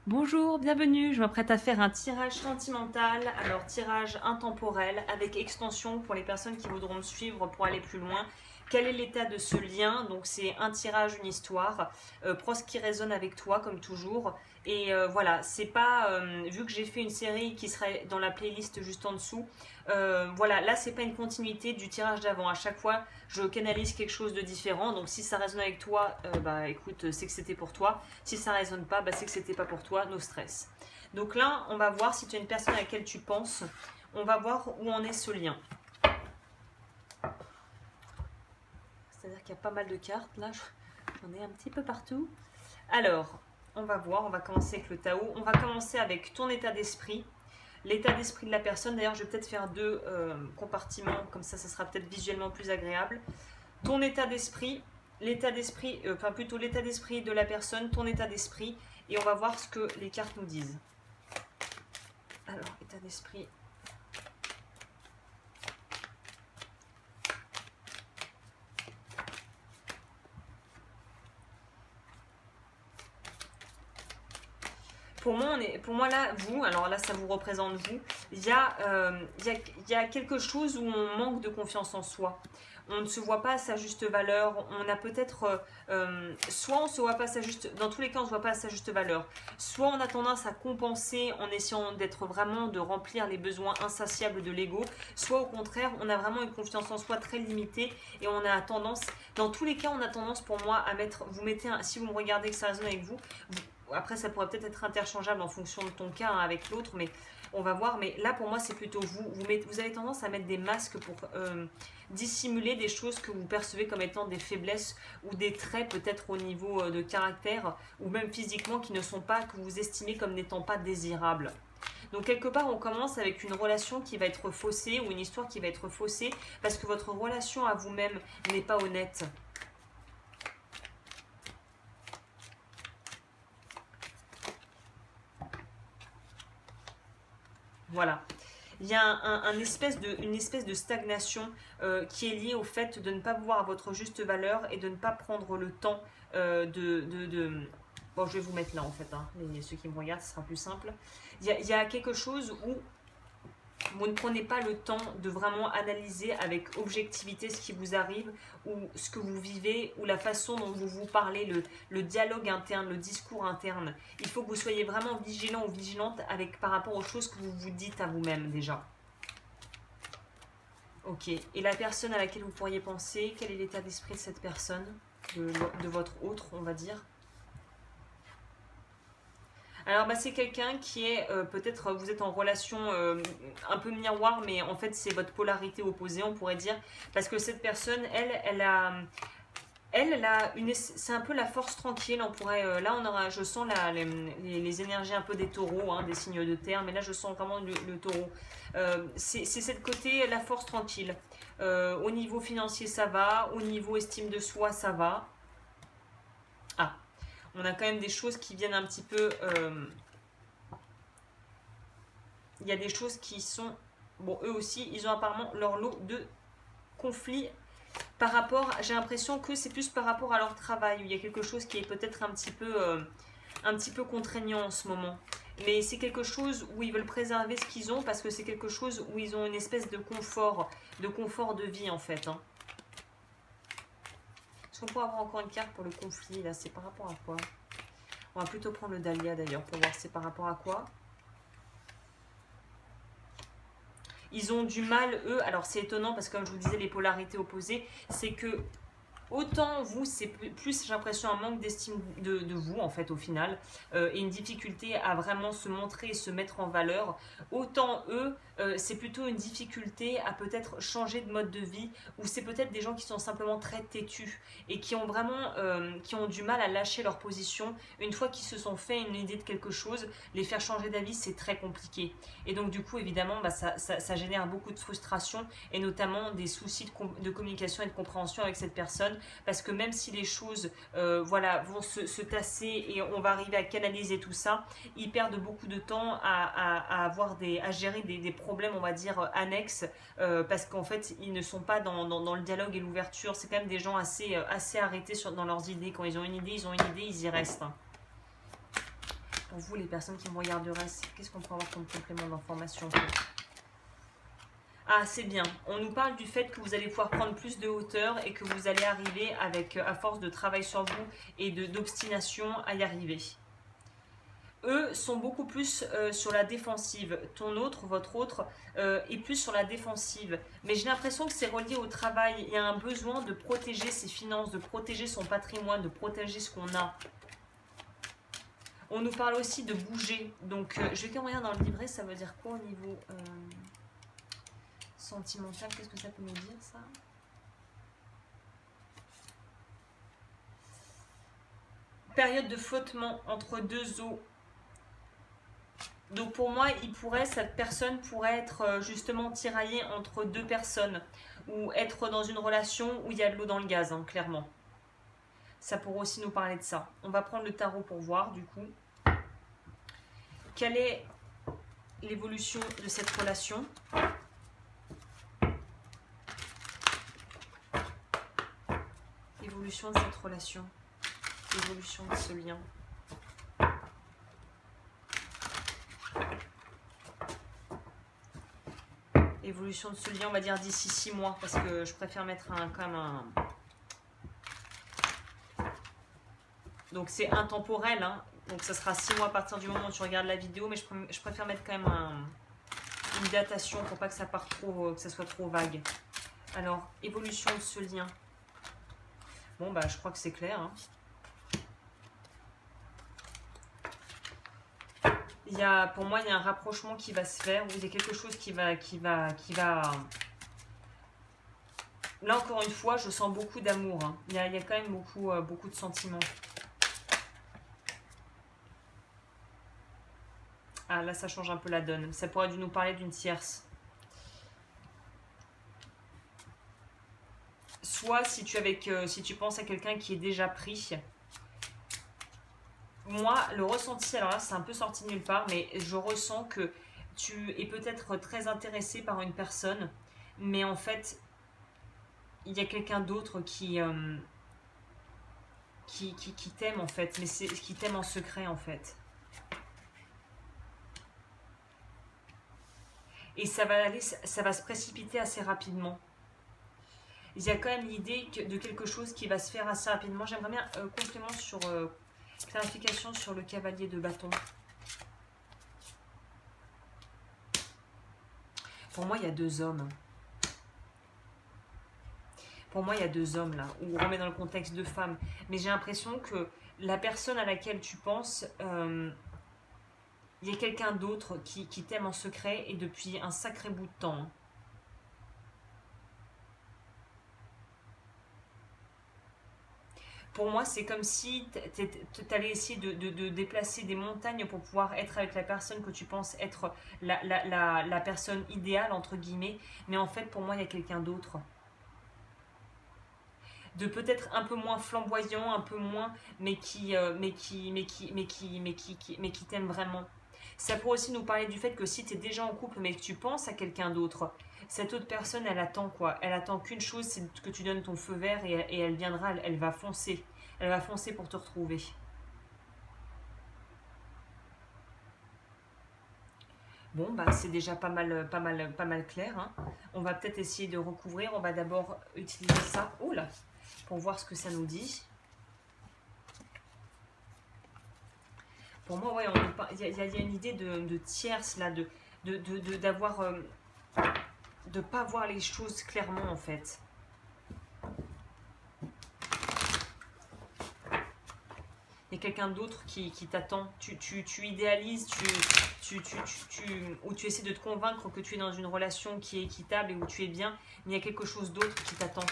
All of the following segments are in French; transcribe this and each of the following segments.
Bonjour, bienvenue, je m'apprête à faire un tirage sentimental, alors tirage intemporel avec extension pour les personnes qui voudront me suivre pour aller plus loin. Quel est l'état de ce lien? Donc c'est un tirage, une histoire, prends ce qui résonne avec toi comme toujours. Et voilà, c'est pas, vu que j'ai fait une série qui serait dans la playlist juste en dessous, voilà, là c'est pas une continuité du tirage d'avant. À chaque fois, je canalise quelque chose de différent. Donc si ça résonne avec toi, bah écoute, c'est que c'était pour toi. Si ça résonne pas, bah c'est que c'était pas pour toi. No stress. Donc là, on va voir si tu es une personne à laquelle tu penses. On va voir où en est ce lien. C'est-à-dire qu'il y a pas mal de cartes là. J'en ai un petit peu partout. Alors, on va voir. On va commencer avec le Tao. On va commencer avec ton état d'esprit. L'état d'esprit de la personne. D'ailleurs, je vais peut-être faire deux compartiments. Comme ça sera peut-être visuellement plus agréable. Ton état d'esprit, enfin plutôt l'état d'esprit de la personne, ton état d'esprit, et on va voir ce que les cartes nous disent. Alors, état d'esprit. Pour moi là, vous, alors là ça vous représente vous, il y a quelque chose où on manque de confiance en soi. On ne se voit pas à sa juste valeur. On a peut-être, soit on se voit pas à sa juste, dans tous les cas on se voit pas à sa juste valeur. Soit on a tendance à compenser en essayant d'être vraiment, de remplir les besoins insatiables de l'ego. Soit au contraire, on a vraiment une confiance en soi très limitée et on a tendance, dans tous les cas on a tendance pour moi à mettre, si vous me regardez que ça résonne avec vous, après ça pourrait peut-être être interchangeable en fonction de ton cas avec l'autre, mais on va voir. Mais là pour moi c'est plutôt vous avez tendance à mettre des masques pour dissimuler des choses que vous percevez comme étant des faiblesses ou des traits peut-être au niveau de caractère ou même physiquement qui ne sont pas, que vous estimez comme n'étant pas désirables. Donc quelque part on commence avec une relation qui va être faussée ou une histoire qui va être faussée parce que votre relation à vous-même n'est pas honnête. Voilà. Il y a une espèce de stagnation qui est liée au fait de ne pas voir à votre juste valeur et de ne pas prendre le temps Bon, je vais vous mettre là en fait, hein. Ceux qui me regardent, ce sera plus simple. Il y a quelque chose où vous ne prenez pas le temps de vraiment analyser avec objectivité ce qui vous arrive ou ce que vous vivez ou la façon dont vous vous parlez, le dialogue interne, le discours interne. Il faut que vous soyez vraiment vigilant ou vigilante par rapport aux choses que vous vous dites à vous-même déjà. Ok. Et la personne à laquelle vous pourriez penser, quel est l'état d'esprit de cette personne, de votre autre, on va dire? Alors bah, c'est quelqu'un qui est peut-être vous êtes en relation un peu miroir, mais en fait c'est votre polarité opposée, on pourrait dire, parce que cette personne, c'est un peu la force tranquille. On pourrait, là on aura, je sens les énergies un peu des taureaux, hein, des signes de terre, mais là je sens vraiment le taureau. C'est cette côté la force tranquille. Au niveau financier ça va, au niveau estime de soi ça va. Ah, on a quand même des choses qui viennent un petit peu. Il y a des choses qui sont. Bon, eux aussi, ils ont apparemment leur lot de conflits par rapport. J'ai l'impression que c'est plus par rapport à leur travail. Il y a quelque chose qui est peut-être un petit peu contraignant en ce moment. Mais c'est quelque chose où ils veulent préserver ce qu'ils ont parce que c'est quelque chose où ils ont une espèce de confort de vie en fait. Hein. Est-ce qu'on pourrait avoir encore une carte pour le conflit là? C'est par rapport à quoi? On va plutôt prendre le Dahlia d'ailleurs pour voir c'est par rapport à quoi. Ils ont du mal, eux, alors c'est étonnant parce que comme je vous disais, les polarités opposées, c'est que autant vous, c'est plus, j'ai l'impression, un manque d'estime de vous, en fait, au final, et une difficulté à vraiment se montrer et se mettre en valeur. Autant eux, c'est plutôt une difficulté à peut-être changer de mode de vie, ou c'est peut-être des gens qui sont simplement très têtus et qui ont vraiment, qui ont du mal à lâcher leur position. Une fois qu'ils se sont fait une idée de quelque chose, les faire changer d'avis, c'est très compliqué. Et donc, du coup, évidemment, bah, ça génère beaucoup de frustration et notamment des soucis de communication et de compréhension avec cette personne parce que même si les choses voilà, vont se tasser et on va arriver à canaliser tout ça, ils perdent beaucoup de temps à gérer des problèmes, on va dire, annexes parce qu'en fait, ils ne sont pas dans le dialogue et l'ouverture. C'est quand même des gens assez arrêtés dans leurs idées. Quand ils ont une idée, ils y restent. pour vous, les personnes qui me regarderaient, qu'est-ce qu'on peut avoir comme complément d'information? Ah, c'est bien. On nous parle du fait que vous allez pouvoir prendre plus de hauteur et que vous allez arriver avec, à force de travail sur vous et d'obstination, à y arriver. Eux sont beaucoup plus sur la défensive. Ton autre, votre autre, est plus sur la défensive. Mais j'ai l'impression que c'est relié au travail. Il y a un besoin de protéger ses finances, de protéger son patrimoine, de protéger ce qu'on a. On nous parle aussi de bouger. Donc, je vais quand même rien dans le livret. Ça veut dire quoi au niveau sentimental? Qu'est-ce que ça peut nous dire, ça? Période de flottement entre deux eaux. Donc pour moi, cette personne pourrait être justement tiraillée entre deux personnes ou être dans une relation où il y a de l'eau dans le gaz, hein, clairement. Ça pourrait aussi nous parler de ça. On va prendre le tarot pour voir du coup. Quelle est l'évolution de cette relation? Évolution de cette relation. Évolution de ce lien. Évolution de ce lien, on va dire d'ici 6 mois, parce que je préfère mettre quand même un... Donc c'est intemporel, hein. Donc ça sera 6 mois à partir du moment où tu regardes la vidéo, mais je préfère mettre quand même une datation pour pas que ça parte trop, que ça soit trop vague. Alors, évolution de ce lien. Bon, bah je crois que c'est clair, hein. Pour moi, il y a un rapprochement qui va se faire, ou il y a quelque chose qui va... Là, encore une fois, je sens beaucoup d'amour, hein. Il y a quand même beaucoup de sentiments. Ah, là, ça change un peu la donne. Ça pourrait nous parler d'une tierce. Soit, si tu penses à quelqu'un qui est déjà pris... Moi, le ressenti, alors là, c'est un peu sorti de nulle part, mais je ressens que tu es peut-être très intéressé par une personne, mais en fait, il y a quelqu'un d'autre qui t'aime, en fait, mais qui t'aime en secret, en fait. Et ça va se précipiter assez rapidement. Il y a quand même l'idée de quelque chose qui va se faire assez rapidement. J'aimerais bien complément sur... clarification sur le cavalier de bâton. Pour moi, il y a deux hommes. Pour moi, il y a deux hommes là, où on remet dans le contexte de femmes. Mais j'ai l'impression que la personne à laquelle tu penses, il y a quelqu'un d'autre qui t'aime en secret et depuis un sacré bout de temps. Hein. Pour moi, c'est comme si tu allais essayer de déplacer des montagnes pour pouvoir être avec la personne que tu penses être la personne idéale, entre guillemets. Mais en fait, pour moi, il y a quelqu'un d'autre. De peut-être un peu moins flamboyant, un peu moins, mais qui t'aime vraiment. Ça pourrait aussi nous parler du fait que si tu es déjà en couple, mais que tu penses à quelqu'un d'autre, cette autre personne, elle attend quoi? Elle attend qu'une chose, c'est que tu donnes ton feu vert et elle viendra, elle va foncer. Elle va foncer pour te retrouver. Bon, bah c'est déjà pas mal clair. Hein. On va peut-être essayer de recouvrir. On va d'abord utiliser ça. Oh là, pour voir ce que ça nous dit. Pour moi, ouais, il y a une idée de tierce là, d'avoir, de pas voir les choses clairement en fait. Il y a quelqu'un d'autre qui t'attend. Tu idéalises, ou tu essaies de te convaincre que tu es dans une relation qui est équitable et où tu es bien, mais il y a quelque chose d'autre qui t'attend.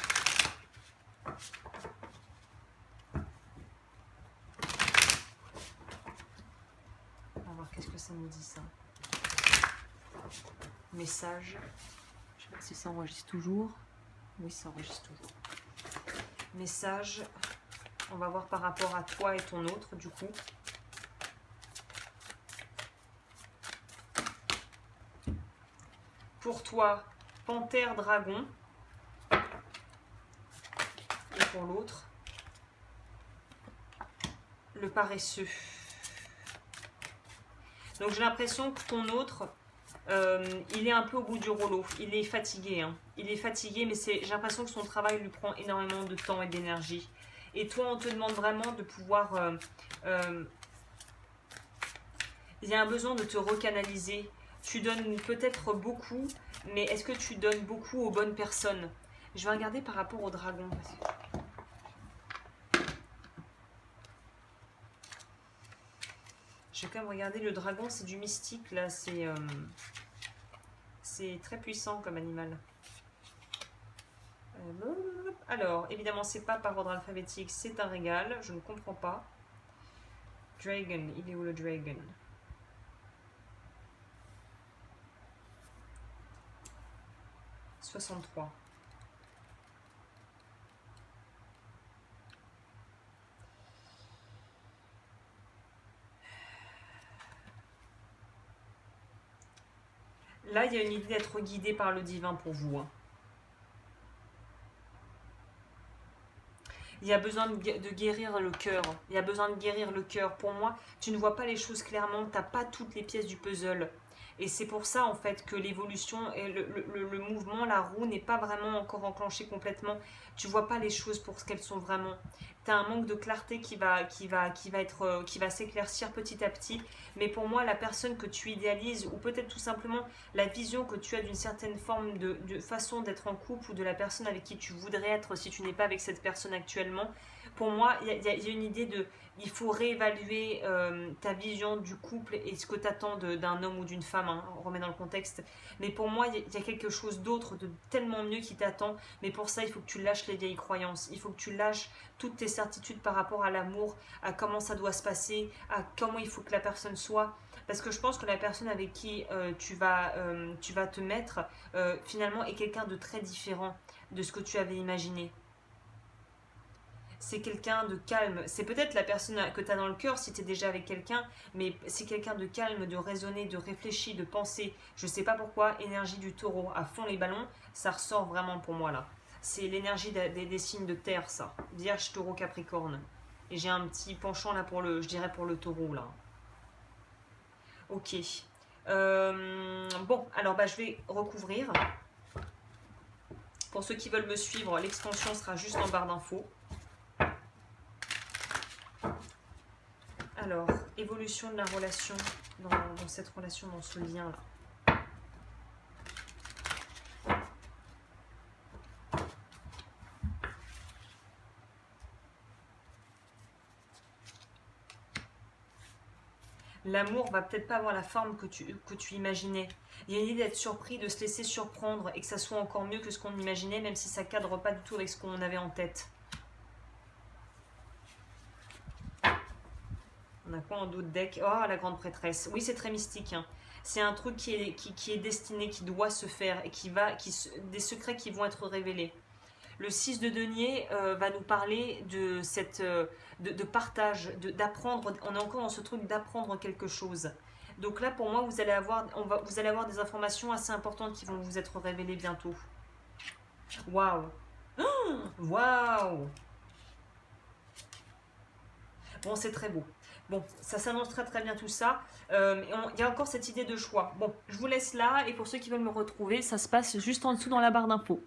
Qu'est-ce que ça nous dit ça? Message. Je sais pas si ça enregistre toujours. Oui, ça enregistre toujours. Message. On va voir par rapport à toi et ton autre, du coup. Pour toi, panthère, dragon. Et pour l'autre, le paresseux. Donc j'ai l'impression que ton autre, il est un peu au bout du rouleau. Il est fatigué. Hein. Il est fatigué, mais j'ai l'impression que son travail lui prend énormément de temps et d'énergie. Et toi, on te demande vraiment de pouvoir... il y a un besoin de te recanaliser. Tu donnes peut-être beaucoup, mais est-ce que tu donnes beaucoup aux bonnes personnes? Je vais regarder par rapport au dragon. Je vais quand même regarder le dragon, c'est du mystique là, c'est très puissant comme animal. Alors, évidemment, c'est pas par ordre alphabétique, c'est un régal, je ne comprends pas. Dragon, il est où le dragon? « 63. Là, il y a une idée d'être guidé par le divin pour vous. Hein. Il y a besoin de guérir le cœur. Il y a besoin de guérir le cœur. Pour moi, tu ne vois pas les choses clairement. Tu n'as pas toutes les pièces du puzzle. Et c'est pour ça, en fait, que l'évolution et le mouvement, la roue, n'est pas vraiment encore enclenché complètement. Tu vois pas les choses pour ce qu'elles sont vraiment. Tu as un manque de clarté qui va s'éclaircir petit à petit. Mais pour moi, la personne que tu idéalises, ou peut-être tout simplement la vision que tu as d'une certaine forme de façon d'être en couple, ou de la personne avec qui tu voudrais être si tu n'es pas avec cette personne actuellement, pour moi, il y a une idée de... Il faut réévaluer ta vision du couple et ce que tu attends d'un homme ou d'une femme, hein, on remet dans le contexte. Mais pour moi, il y a quelque chose d'autre, de tellement mieux qui t'attend. Mais pour ça, il faut que tu lâches les vieilles croyances. Il faut que tu lâches toutes tes certitudes par rapport à l'amour, à comment ça doit se passer, à comment il faut que la personne soit. Parce que je pense que la personne avec qui tu vas te mettre, finalement, est quelqu'un de très différent de ce que tu avais imaginé. C'est quelqu'un de calme. C'est peut-être la personne que tu as dans le cœur si tu es déjà avec quelqu'un, mais c'est quelqu'un de calme, de raisonné, de réfléchi, de pensé. Je sais pas pourquoi, énergie du taureau à fond les ballons, ça ressort vraiment pour moi là. C'est l'énergie des signes de terre, ça. Vierge, taureau, capricorne. Et j'ai un petit penchant là pour je dirais pour le taureau là. Ok. Bon, alors je vais recouvrir. Pour ceux qui veulent me suivre, l'extension sera juste en barre d'infos. Alors, évolution de la relation, dans cette relation, dans ce lien-là. L'amour va peut-être pas avoir la forme que tu imaginais. Il y a une idée d'être surpris, de se laisser surprendre et que ça soit encore mieux que ce qu'on imaginait, même si ça cadre pas du tout avec ce qu'on avait en tête. On a quoi en dos de deck? Oh, la grande prêtresse. Oui, c'est très mystique. Hein. C'est un truc qui est destiné, qui doit se faire et des secrets qui vont être révélés. Le 6 de denier va nous parler de de partage, d'apprendre. On est encore dans ce truc d'apprendre quelque chose. Donc là, pour moi, vous allez avoir des informations assez importantes qui vont vous être révélées bientôt. Waouh! Waouh! Bon, c'est très beau. Bon, ça s'annonce très très bien tout ça. Il y a encore cette idée de choix. Bon, je vous laisse là et pour ceux qui veulent me retrouver, ça se passe juste en dessous dans la barre d'infos.